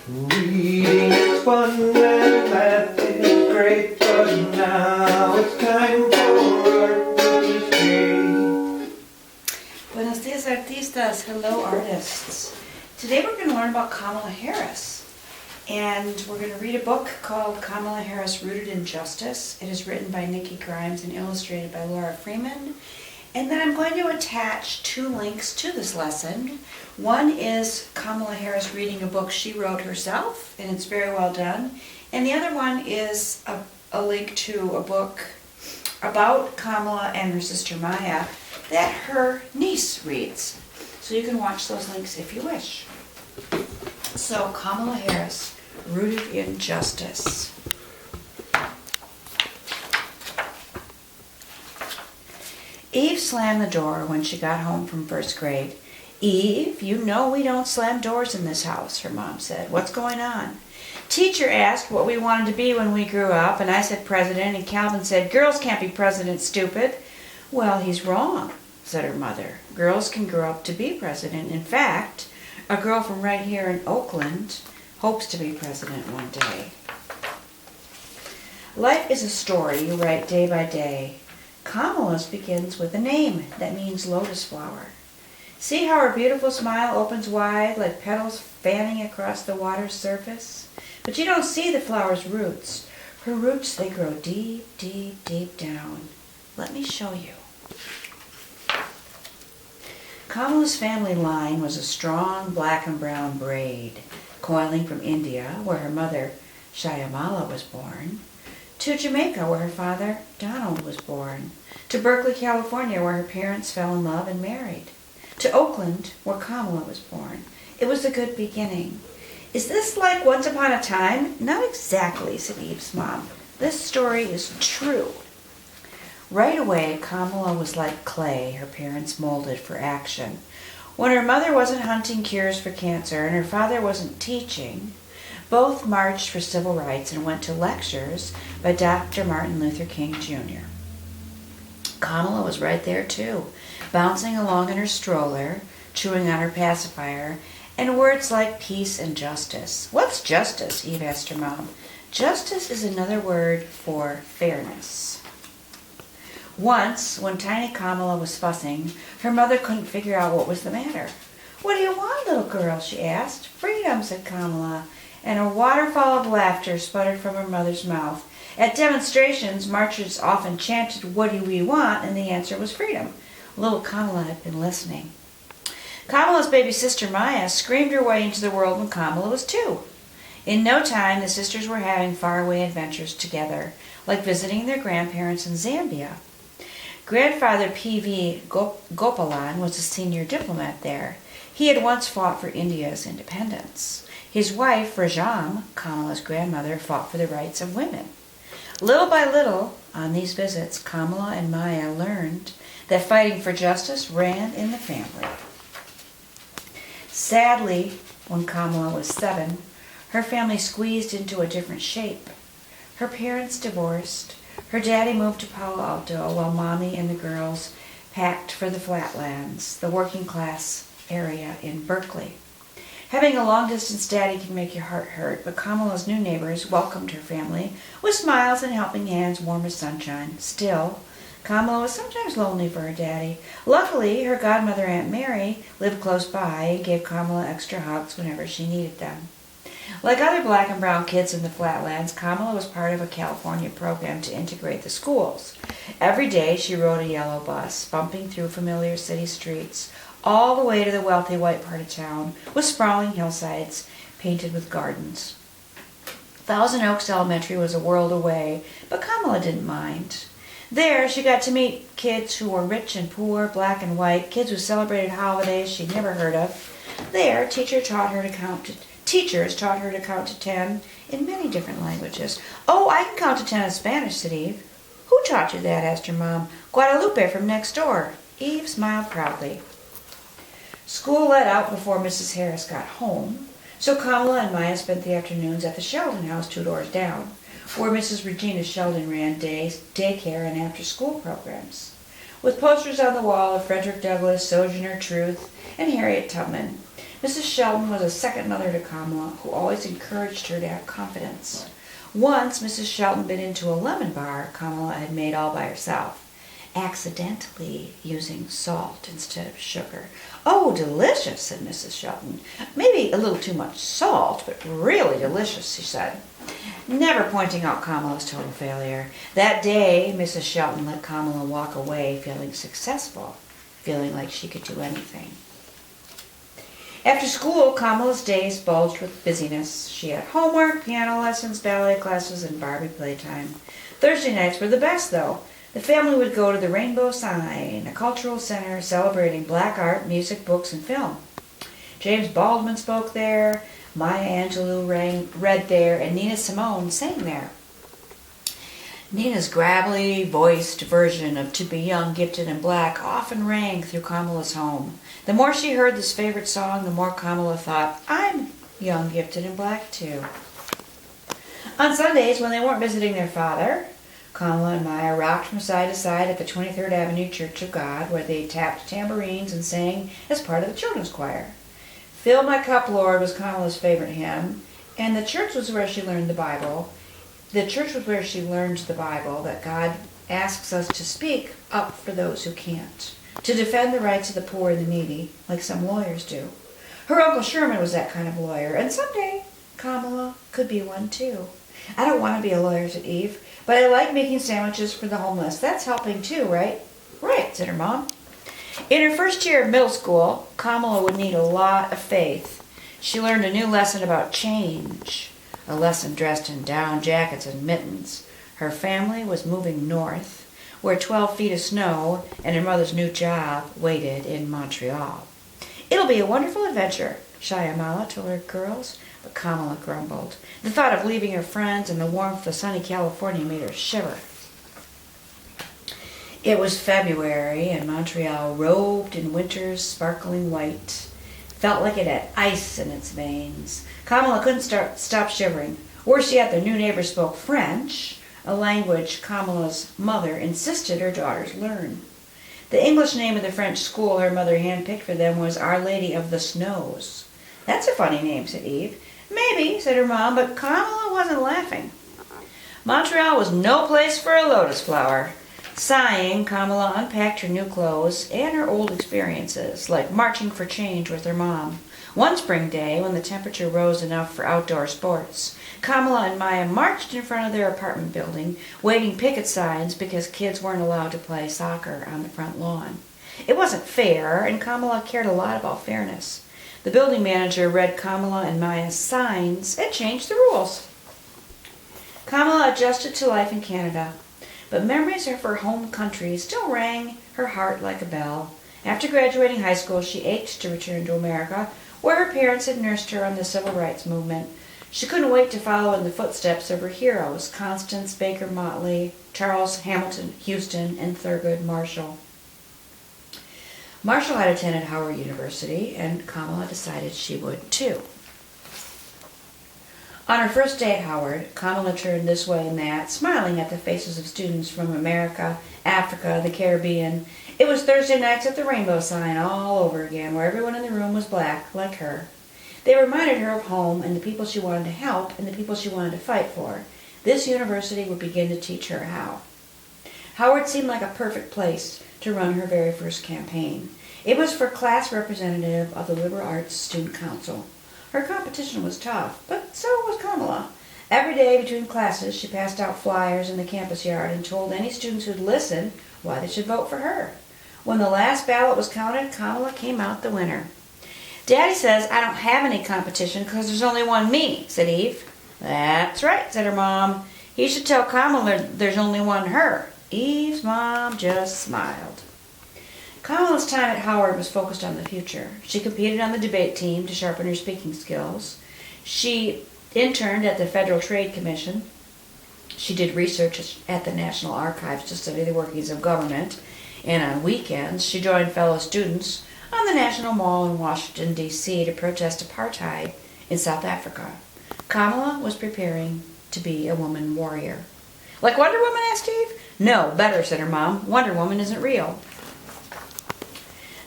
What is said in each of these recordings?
Reading is fun and math is great, but now it's time for art history. Buenos dias, artistas. Hello, artists. Today we're going to learn about Kamala Harris. And we're going to read a book called Kamala Harris Rooted in Justice. It is written by Nikki Grimes and illustrated by Laura Freeman. And then I'm going to attach 2 links to this lesson. One is Kamala Harris reading a book she wrote herself, and it's very well done. And the other one is a link to a book about Kamala and her sister Maya that her niece reads. So you can watch those links if you wish. So Kamala Harris, Rooted in Justice. Eve slammed the door when she got home from first grade. "Eve, you know we don't slam doors in this house," her mom said. "What's going on?" "Teacher asked what we wanted to be when we grew up, and I said president, and Calvin said, 'Girls can't be president, stupid.'" "Well, he's wrong," said her mother. "Girls can grow up to be president. In fact, a girl from right here in Oakland hopes to be president one day." Life is a story you write day by day. Kamala's begins with a name that means lotus flower. See how her beautiful smile opens wide like petals fanning across the water's surface? But you don't see the flower's roots. Her roots, they grow deep, deep, deep down. Let me show you. Kamala's family line was a strong black and brown braid, coiling from India, where her mother, Shyamala, was born, to Jamaica, where her father, Donald, was born, to Berkeley, California, where her parents fell in love and married, to Oakland, where Kamala was born. It was a good beginning. "Is this like Once Upon a Time?" "Not exactly," said Eve's mom. "This story is true." Right away, Kamala was like clay her parents molded for action. When her mother wasn't hunting cures for cancer and her father wasn't teaching, both marched for civil rights and went to lectures by Dr. Martin Luther King Jr. Kamala was right there too, bouncing along in her stroller, chewing on her pacifier, and words like peace and justice. "What's justice?" Eve asked her mom. "Justice is another word for fairness." Once, when tiny Kamala was fussing, her mother couldn't figure out what was the matter. "What do you want, little girl?" she asked. "Freedom," said Kamala, and a waterfall of laughter sputtered from her mother's mouth. At demonstrations, marchers often chanted, "What do we want?" and the answer was freedom. Little Kamala had been listening. Kamala's baby sister Maya screamed her way into the world when Kamala was 2. In no time, the sisters were having faraway adventures together, like visiting their grandparents in Zambia. Grandfather P.V. Gopalan was a senior diplomat there. He had once fought for India's independence. His wife, Rajam, Kamala's grandmother, fought for the rights of women. Little by little, on these visits, Kamala and Maya learned that fighting for justice ran in the family. Sadly, when Kamala was 7, her family squeezed into a different shape. Her parents divorced. Her daddy moved to Palo Alto while Mommy and the girls packed for the Flatlands, the working class area in Berkeley. Having a long-distance daddy can make your heart hurt, but Kamala's new neighbors welcomed her family with smiles and helping hands warm as sunshine. Still, Kamala was sometimes lonely for her daddy. Luckily, her godmother Aunt Mary lived close by and gave Kamala extra hugs whenever she needed them. Like other black and brown kids in the Flatlands, Kamala was part of a California program to integrate the schools. Every day she rode a yellow bus, bumping through familiar city streets, all the way to the wealthy white part of town, with sprawling hillsides painted with gardens. Thousand Oaks Elementary was a world away, but Kamala didn't mind. There, she got to meet kids who were rich and poor, black and white, kids who celebrated holidays she'd never heard of. There, teachers taught her to count to 10 in many different languages. "Oh, I can count to 10 in Spanish," said Eve. "Who taught you that?" asked her mom. "Guadalupe from next door." Eve smiled proudly. School let out before Mrs. Harris got home, so Kamala and Maya spent the afternoons at the Sheldon house 2 doors down, where Mrs. Regina Sheldon ran daycare and after-school programs. With posters on the wall of Frederick Douglass, Sojourner Truth, and Harriet Tubman, Mrs. Shelton was a second mother to Kamala, who always encouraged her to have confidence. Once, Mrs. Shelton bit into a lemon bar Kamala had made all by herself, accidentally using salt instead of sugar. "Oh, delicious," said Mrs. Shelton. "Maybe a little too much salt, but really delicious," she said, never pointing out Kamala's total failure. That day, Mrs. Shelton let Kamala walk away feeling successful, feeling like she could do anything. After school, Kamala's days bulged with busyness. She had homework, piano lessons, ballet classes, and Barbie playtime. Thursday nights were the best, though. The family would go to the Rainbow Sign, a cultural center celebrating black art, music, books, and film. James Baldwin spoke there, Maya Angelou read there, and Nina Simone sang there. Nina's gravelly voiced version of "To Be Young, Gifted, and Black" often rang through Kamala's home. The more she heard this favorite song, the more Kamala thought, "I'm young, gifted, and black too." On Sundays, when they weren't visiting their father, Kamala and Maya rocked from side to side at the 23rd Avenue Church of God, where they tapped tambourines and sang as part of the children's choir. "Fill My Cup, Lord" was Kamala's favorite hymn, and the church was where she learned the Bible. That God asks us to speak up for those who can't, to defend the rights of the poor and the needy, like some lawyers do. Her Uncle Sherman was that kind of lawyer, and someday Kamala could be one too. "I don't want to be a lawyer," said Eve, "but I like making sandwiches for the homeless. That's helping too, right?" "Right," said her mom. In her first year of middle school, Kamala would need a lot of faith. She learned a new lesson about change, a lesson dressed in down jackets and mittens. Her family was moving north, where 12 feet of snow and her mother's new job waited in Montreal. "It'll be a wonderful adventure," Shyamala told her girls, but Kamala grumbled. The thought of leaving her friends and the warmth of sunny California made her shiver. It was February, and Montreal, robed in winter's sparkling white, felt like it had ice in its veins. Kamala couldn't stop shivering. Worse yet, their new neighbor spoke French, a language Kamala's mother insisted her daughters learn. The English name of the French school her mother handpicked for them was Our Lady of the Snows. "That's a funny name," said Eve. "Maybe," said her mom, but Kamala wasn't laughing. Montreal was no place for a lotus flower. Sighing, Kamala unpacked her new clothes and her old experiences, like marching for change with her mom. One spring day, when the temperature rose enough for outdoor sports, Kamala and Maya marched in front of their apartment building, waving picket signs because kids weren't allowed to play soccer on the front lawn. It wasn't fair, and Kamala cared a lot about fairness. The building manager read Kamala and Maya's signs and changed the rules. Kamala adjusted to life in Canada, but memories of her home country still rang her heart like a bell. After graduating high school, she ached to return to America, where her parents had nursed her on the civil rights movement. She couldn't wait to follow in the footsteps of her heroes, Constance Baker Motley, Charles Hamilton Houston, and Thurgood Marshall. Marshall had attended Howard University, and Kamala decided she would too. On her first day at Howard, Kamala turned this way and that, smiling at the faces of students from America, Africa, the Caribbean. It was Thursday nights at the Rainbow Sign all over again, where everyone in the room was black, like her. They reminded her of home and the people she wanted to help and the people she wanted to fight for. This university would begin to teach her how. Howard seemed like a perfect place to run her very first campaign. It was for class representative of the Liberal Arts Student Council. Her competition was tough, but so was Kamala. Every day between classes, she passed out flyers in the campus yard and told any students who'd listen why they should vote for her. When the last ballot was counted, Kamala came out the winner. "Daddy says I don't have any competition because there's only one me," said Eve. "That's right," said her mom. "He should tell Kamala there's only one her." Eve's mom just smiled. Kamala's time at Howard was focused on the future. She competed on the debate team to sharpen her speaking skills. She interned at the Federal Trade Commission. She did research at the National Archives to study the workings of government. And on weekends, she joined fellow students on the National Mall in Washington, D.C. to protest apartheid in South Africa. Kamala was preparing to be a woman warrior. "Like Wonder Woman?" asked Eve. "No, better," said her mom. "Wonder Woman isn't real."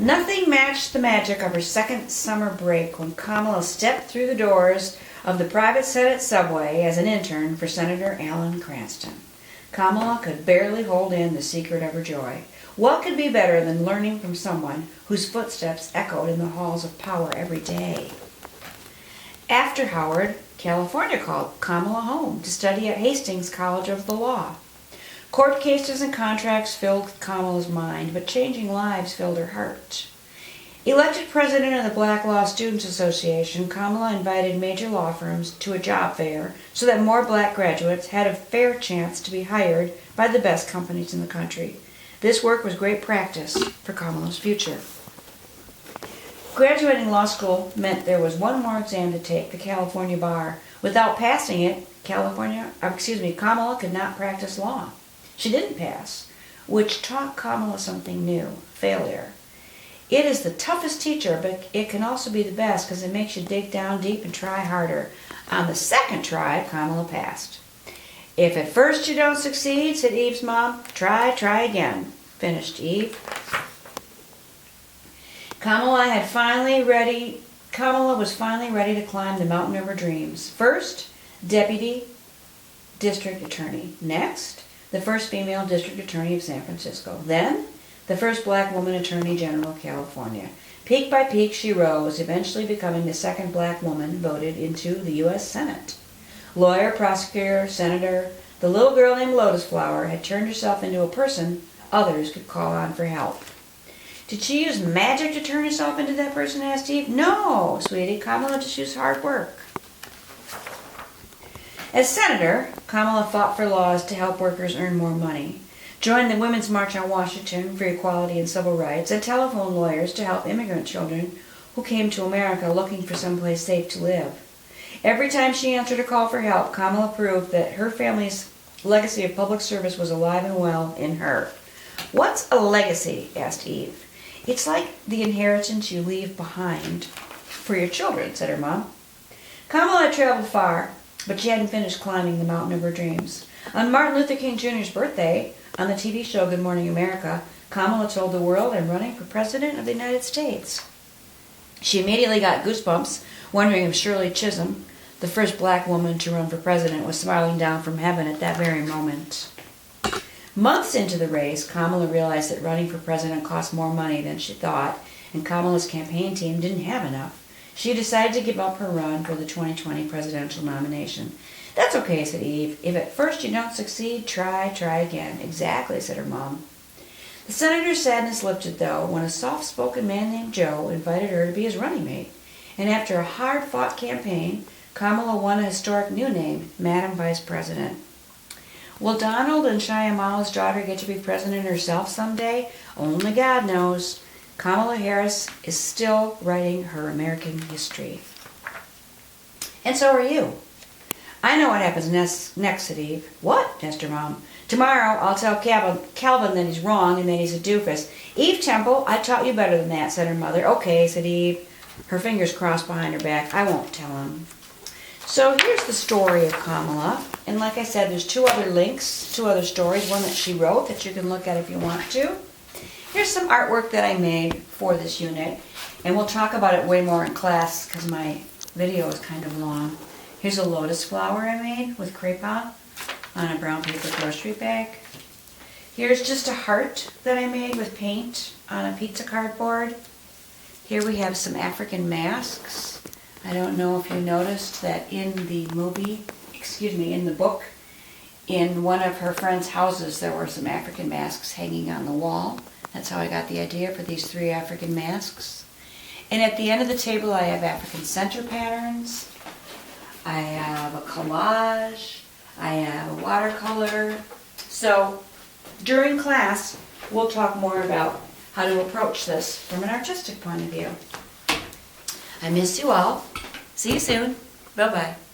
Nothing matched the magic of her second summer break when Kamala stepped through the doors of the private Senate subway as an intern for Senator Alan Cranston. Kamala could barely hold in the secret of her joy. What could be better than learning from someone whose footsteps echoed in the halls of power every day? After Howard, California called Kamala home to study at Hastings College of the Law. Court cases and contracts filled Kamala's mind, but changing lives filled her heart. Elected president of the Black Law Students Association, Kamala invited major law firms to a job fair so that more black graduates had a fair chance to be hired by the best companies in the country. This work was great practice for Kamala's future. Graduating law school meant there was one more exam to take, the California bar. Without passing it, Kamala could not practice law. She didn't pass, which taught Kamala something new: failure. It is the toughest teacher, but it can also be the best because it makes you dig down deep and try harder. On the second try, Kamala passed. If at first you don't succeed, said Eve's mom, try again, finished Eve. Kamala was finally ready to climb the mountain of her dreams. First, deputy district attorney. Next, the first female district attorney of San Francisco. Then, the first black woman attorney general of California. Peak by peak she rose, eventually becoming the second black woman voted into the U.S. Senate. Lawyer, prosecutor, senator, the little girl named Lotus Flower had turned herself into a person others could call on for help. Did she use magic to turn herself into that person, asked Eve? No, sweetie, Kamala just used hard work. As senator, Kamala fought for laws to help workers earn more money, joined the Women's March on Washington for equality and civil rights, and telephoned lawyers to help immigrant children who came to America looking for someplace safe to live. Every time she answered a call for help, Kamala proved that her family's legacy of public service was alive and well in her. What's a legacy? Asked Eve. It's like the inheritance you leave behind for your children, said her mom. Kamala had traveled far, but she hadn't finished climbing the mountain of her dreams. On Martin Luther King Jr.'s birthday, on the TV show Good Morning America, Kamala told the world, "I'm running for President of the United States." She immediately got goosebumps, wondering if Shirley Chisholm, the first black woman to run for president, was smiling down from heaven at that very moment. Months into the race, Kamala realized that running for president cost more money than she thought, and Kamala's campaign team didn't have enough. She decided to give up her run for the 2020 presidential nomination. That's okay, said Eve. If at first you don't succeed, try again. Exactly, said her mom. The senator's sadness lifted, though, when a soft-spoken man named Joe invited her to be his running mate. And after a hard-fought campaign, Kamala won a historic new name, Madam Vice President. Will Donald and Shyamala's daughter get to be president herself someday? Only God knows. Kamala Harris is still writing her American history. And so are you. I know what happens next, said Eve. What? asked her mom. Tomorrow I'll tell Calvin that he's wrong and that he's a doofus. Eve Temple, I taught you better than that, said her mother. Okay, said Eve, her fingers crossed behind her back. I won't tell him. So here's the story of Kamala. And like I said, there's two other stories, one that she wrote that you can look at if you want to. Here's some artwork that I made for this unit. And we'll talk about it way more in class because my video is kind of long. Here's a lotus flower I made with cray-pas on a brown paper grocery bag. Here's just a heart that I made with paint on a pizza cardboard. Here we have some African masks. I don't know if you noticed that in the book, in one of her friend's houses, there were some African masks hanging on the wall. That's how I got the idea for these 3 African masks. And at the end of the table, I have African center patterns. I have a collage. I have a watercolor. So during class, we'll talk more about how to approach this from an artistic point of view. I miss you all. See you soon. Bye-bye.